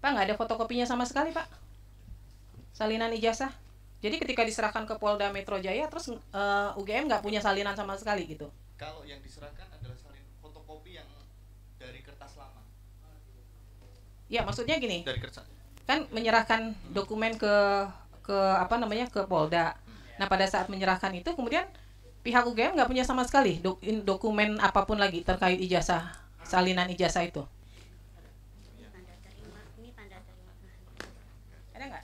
Pak, nggak ada fotokopinya sama sekali, Pak. Salinan ijazah. Jadi ketika diserahkan ke Polda Metro Jaya, terus UGM nggak punya salinan sama sekali gitu. Kalau yang diserahkan adalah salinan fotokopi yang dari kertas lama. Ya, maksudnya gini. Dari kertas. Kan menyerahkan dokumen ke apa namanya, ke Polda. Nah, pada saat menyerahkan itu kemudian pihak UGM nggak punya sama sekali dokumen apapun lagi terkait ijazah, salinan ijazah itu. Ada nggak?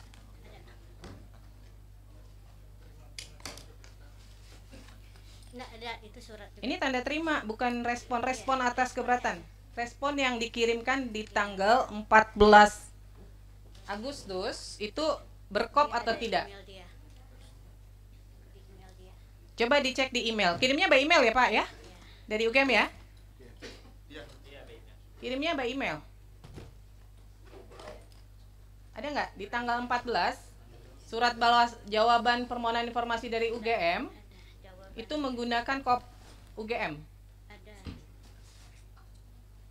Nggak ada, itu surat. Ini tanda terima, bukan respon atas keberatan. Respon yang dikirimkan di tanggal 14 Agustus itu berkop atau tidak? Dia. Coba dicek di email. Kirimnya by email ya, Pak ya? Dari UGM ya? Kirimnya by email. Ada nggak di tanggal 14 surat balas jawaban permohonan informasi dari UGM itu menggunakan kop UGM? Ada.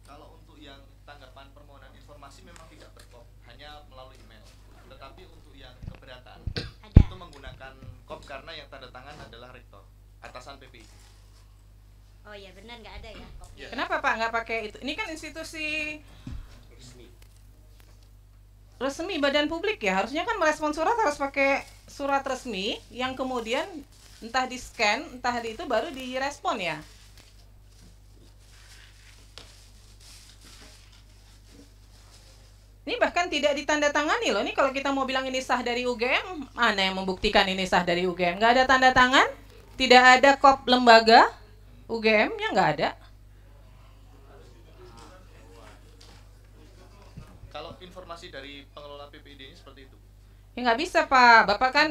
Kalau untuk yang tanggapan permohonan informasi memang tidak berkop, hanya melalui email. Tetapi untuk yang keberatan Ada. itu menggunakan kop karena yang tanda tangan adalah rektor, atasan PPI. Oh ya benar, nggak ada ya kopi. Kenapa Pak nggak pakai itu? Ini kan institusi resmi badan publik ya, harusnya kan merespon surat harus pakai surat resmi yang kemudian entah di scan, entah di itu baru direspon ya. Ini bahkan tidak ditandatangani loh. Ini kalau kita mau bilang ini sah dari UGM, mana yang membuktikan ini sah dari UGM? Nggak ada tanda tangan, tidak ada kop lembaga UGM-nya, nggak ada. Kalau informasi dari pengelola PPID ini seperti itu. Ya nggak bisa Pak, Bapak kan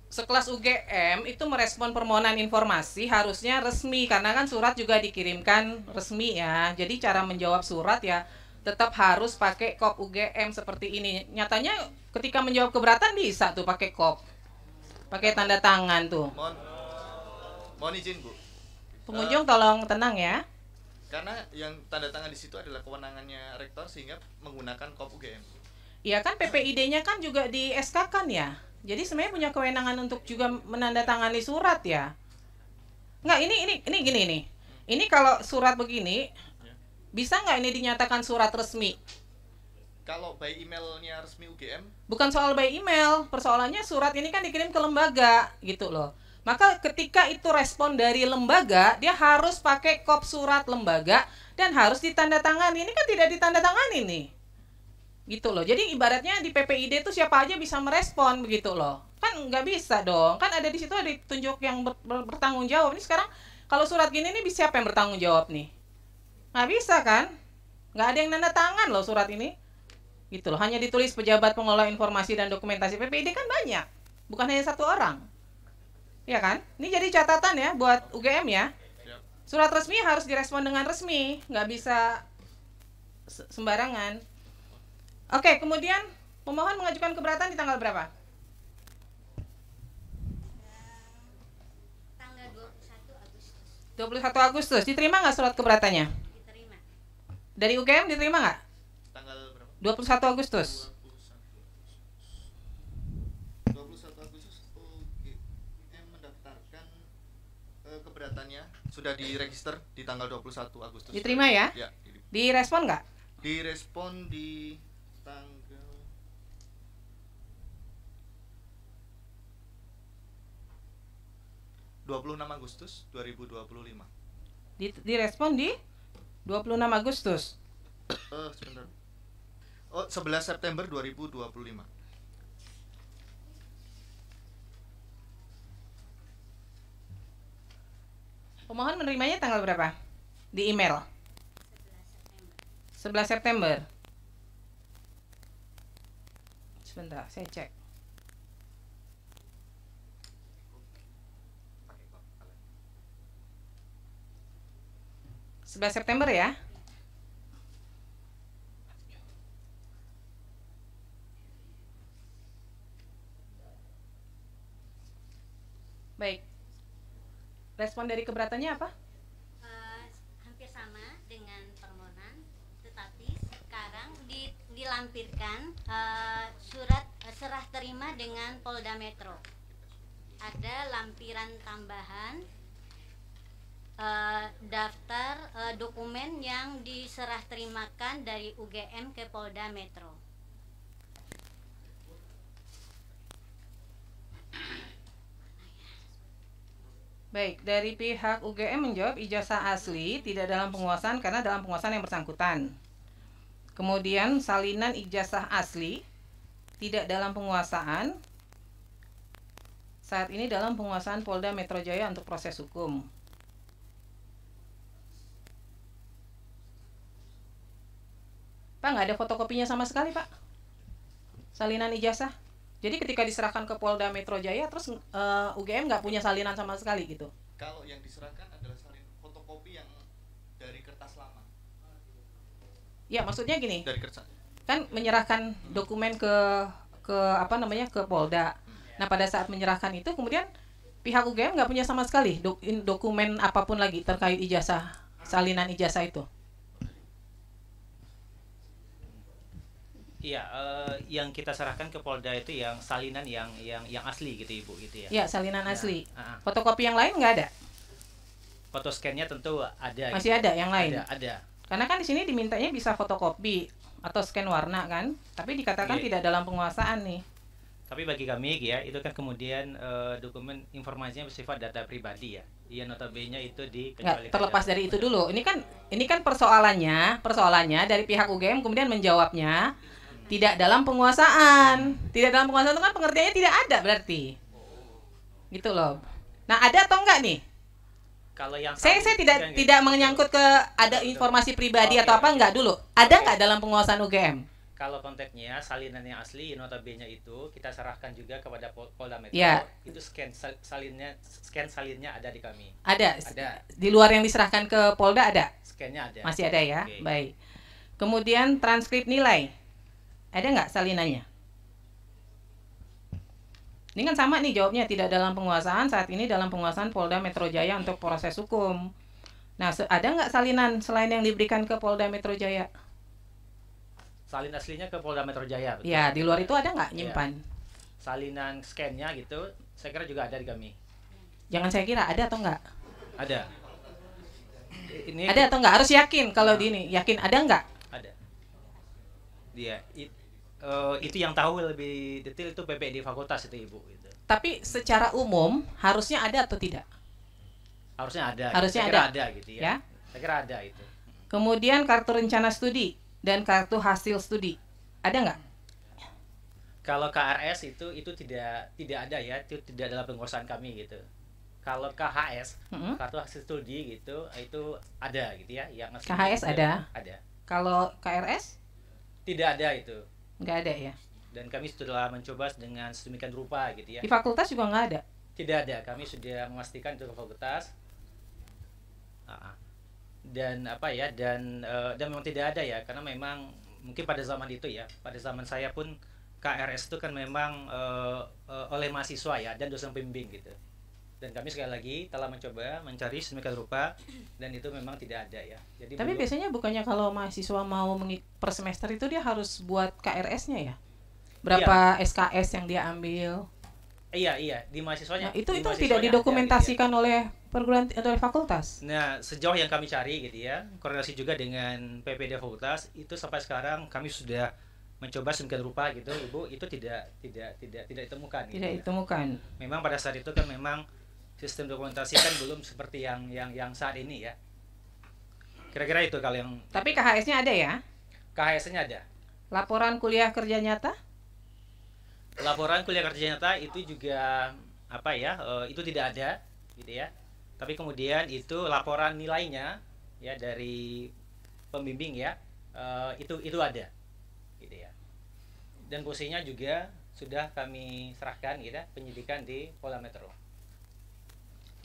sekelas UGM itu merespon permohonan informasi harusnya resmi, karena kan surat juga dikirimkan resmi ya. Jadi cara menjawab surat ya tetap harus pakai kop UGM seperti ini. Nyatanya ketika menjawab keberatan bisa tuh pakai kop, pakai tanda tangan tuh. Mohon izin Bu. Pengunjung tolong tenang ya. Karena yang tanda tangan di situ adalah kewenangannya rektor sehingga menggunakan kop UGM. Iya kan PPID-nya kan juga di SK kan ya. Jadi sebenarnya punya kewenangan untuk juga menandatangani surat ya. Nggak, ini gini nih. Ini kalau surat begini, bisa nggak ini dinyatakan surat resmi? Kalau by emailnya resmi UGM? Bukan soal by email, persoalannya surat ini kan dikirim ke lembaga gitu loh. Maka ketika itu respon dari lembaga, dia harus pakai kop surat lembaga dan harus ditandatangani. Ini kan tidak ditandatangani nih. Gitu loh. Jadi ibaratnya di PPID itu siapa aja bisa merespon begitu loh. Kan nggak bisa dong. Kan ada di situ ada ditunjuk yang bertanggung jawab. Ini sekarang kalau surat gini nih siapa yang bertanggung jawab nih? Nggak bisa kan? Nggak ada yang nanda tangan loh surat ini. Gitu loh. Hanya ditulis pejabat pengelola informasi dan dokumentasi PPID kan banyak. Bukan hanya satu orang. Ya kan? Ini jadi catatan ya buat UGM ya. Surat resmi harus direspon dengan resmi, nggak bisa sembarangan. Oke, kemudian pemohon mengajukan keberatan di tanggal berapa? Tanggal 21 Agustus. 21 Agustus. Diterima nggak surat keberatannya? Diterima. Dari UGM diterima nggak? Tanggal berapa? 21 Agustus. 21 Agustus UGM mendaftarkan keberatannya sudah diregister di tanggal 21 Agustus. Diterima ya? Ya. Direspon nggak? Direspon di tanggal 26 Agustus 2025. Direspon di 26 Agustus. Sebentar. 11 September 2025. Pemohon menerimanya tanggal berapa? Di email. 11 September. Sebentar, saya cek. Sebelas September ya. Baik. Respon dari keberatannya apa? Hampir sama dengan permohonan, tetapi sekarang dilampirkan surat serah terima dengan Polda Metro. Ada lampiran tambahan daftar dokumen yang diserah terimakan dari UGM ke Polda Metro. Baik, dari pihak UGM menjawab ijazah asli tidak dalam penguasaan karena dalam penguasaan yang bersangkutan. Kemudian salinan ijazah asli tidak dalam penguasaan, saat ini dalam penguasaan Polda Metro Jaya untuk proses hukum. Pak, nggak ada fotokopinya sama sekali, Pak. Salinan ijazah. Jadi ketika diserahkan ke Polda Metro Jaya, terus UGM nggak punya salinan sama sekali gitu. Kalau yang diserahkan adalah salin fotokopi yang dari kertas lama. Ya, maksudnya gini. Dari kertas. Kan menyerahkan dokumen ke apa namanya, ke Polda. Nah, pada saat menyerahkan itu kemudian pihak UGM nggak punya sama sekali dokumen apapun lagi terkait ijazah, salinan ijazah itu. Iya, yang kita serahkan ke Polda itu yang salinan yang asli gitu Ibu gitu ya. Ya, salinan asli. Nah, Fotokopi yang lain nggak ada. foto scan-nya tentu ada. Masih gitu. ada yang lain. Ada. Karena kan di sini dimintanya bisa fotokopi atau scan warna kan, tapi dikatakan tidak dalam penguasaan nih. Tapi bagi kami ya, itu kan kemudian dokumen informasinya bersifat data pribadi ya. Iya, notabene itu Nggak, terlepas dari itu dulu. Ini kan persoalannya dari pihak UGM kemudian menjawabnya tidak dalam penguasaan. Tidak dalam penguasaan itu kan pengertiannya tidak ada berarti. Gitu loh. Nah, ada atau enggak nih? Kalau yang Saya tidak menyangkut ke ada informasi pribadi atau apa enggak dulu. Ada enggak dalam penguasaan UGM? Kalau konteksnya salinan yang asli notabene itu kita serahkan juga kepada Polda Metro. Ya. Itu scan salinnya ada di kami. Ada. Ada. Di luar yang diserahkan ke Polda ada? Scan-nya ada. Masih ada ya? Oke. Baik. Kemudian transkrip nilai. Ada nggak salinannya? Ini kan sama nih jawabnya, tidak dalam penguasaan, saat ini dalam penguasaan Polda Metro Jaya untuk proses hukum. Nah, ada nggak salinan selain yang diberikan ke Polda Metro Jaya? Salin aslinya ke Polda Metro Jaya. Betul. Ya, di luar itu ada nggak nyimpan? Salinan scan-nya gitu, saya kira juga ada di kami. Jangan saya kira, ada atau nggak? Ada. Ini Ada atau nggak? Harus yakin kalau di ini. Yakin ada nggak? ada. Dia itu yang tahu lebih detail itu PPD fakultas itu Ibu gitu. Tapi secara umum harusnya ada atau tidak? Harusnya ada. Harusnya saya kira ada. gitu ya. Ya. Saya kira ada itu. Kemudian kartu rencana studi dan kartu hasil studi. Ada nggak? Kalau KRS itu tidak ada ya, itu tidak dalam penguasaan kami gitu. Kalau KHS, kartu hasil studi gitu, itu ada gitu ya, yang asli KHS itu ada? Ada. Kalau KRS? Tidak ada itu. Nggak ada ya? Dan kami sudah mencoba dengan sedemikian rupa gitu ya. Di fakultas juga nggak ada? Tidak ada, kami sudah memastikan itu ke fakultas. Dan memang tidak ada ya, karena memang mungkin pada zaman itu ya, pada zaman saya pun KRS itu kan memang oleh mahasiswa ya dan dosen pembimbing gitu. Dan kami sekali lagi telah mencoba mencari sedemikian rupa dan itu memang tidak ada ya. Jadi Tapi biasanya bukannya kalau mahasiswa mau per semester itu dia harus buat KRS-nya ya? Berapa SKS yang dia ambil? Iya, di mahasiswanya. Nah, itu di tidak mahasiswanya didokumentasikan ada, gitu oleh perguruan atau oleh fakultas. Nah, sejauh yang kami cari gitu ya, koordinasi juga dengan PPD fakultas, itu sampai sekarang kami sudah mencoba sedemikian rupa gitu, Ibu, itu tidak ditemukan. Tidak gitu ditemukan. ya. Memang pada saat itu kan memang sistem dokumentasi kan belum seperti yang saat ini ya. Kira-kira itu kalau yang. Tapi KHS-nya ada ya? KHS-nya ada. Laporan kuliah kerja nyata? Laporan kuliah kerja nyata itu juga itu tidak ada gitu ya. Tapi kemudian itu laporan nilainya ya dari pembimbing ya, itu ada gitu ya. Dan posisinya juga sudah kami serahkan gitu ya, penyidikan di Polda Metro.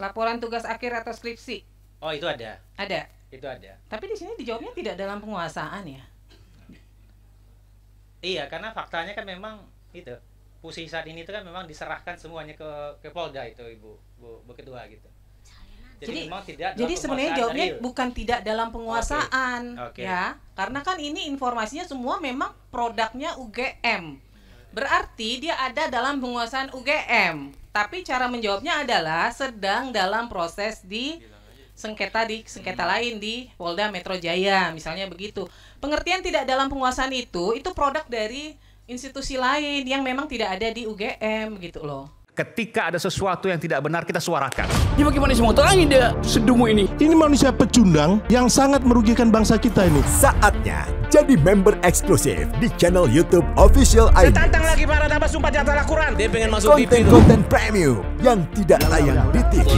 Laporan tugas akhir atau skripsi? Oh, itu ada. Ada. Itu ada. Tapi di sini dijawabnya tidak dalam penguasaan ya? Iya, karena faktanya kan memang itu. Posisi saat ini itu kan memang diserahkan semuanya ke Polda itu, Bu Ketua gitu. memang tidak Jadi dalam sebenarnya penguasaan jawabnya real. bukan tidak dalam penguasaan, Oke. ya, karena kan ini informasinya semua memang produknya UGM, berarti dia ada dalam penguasaan UGM, tapi cara menjawabnya adalah sedang dalam proses di sengketa lain di Polda Metro Jaya, misalnya begitu. Pengertian tidak dalam penguasaan itu produk dari institusi lain yang memang tidak ada di UGM gitu loh. Ketika ada sesuatu yang tidak benar, kita suarakan. Ya bagaimana sih mau terangin dia sedumu ini? Ini manusia pecundang yang sangat merugikan bangsa kita ini. Saatnya jadi member eksklusif di channel YouTube Official iNews. Tantang lagi para tambah sumpah di atas Al-Quran. Dia pengen masuk TV tuh. Konten-konten premium yang tidak tayang di TV.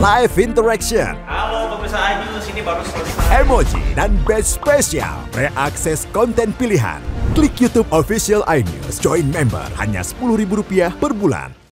Live interaction, Halo pemirsa iNews, ini baru selesai. emoji, dan batch spesial. Reakses konten pilihan. Klik YouTube Official iNews. Join member hanya Rp10.000 per bulan.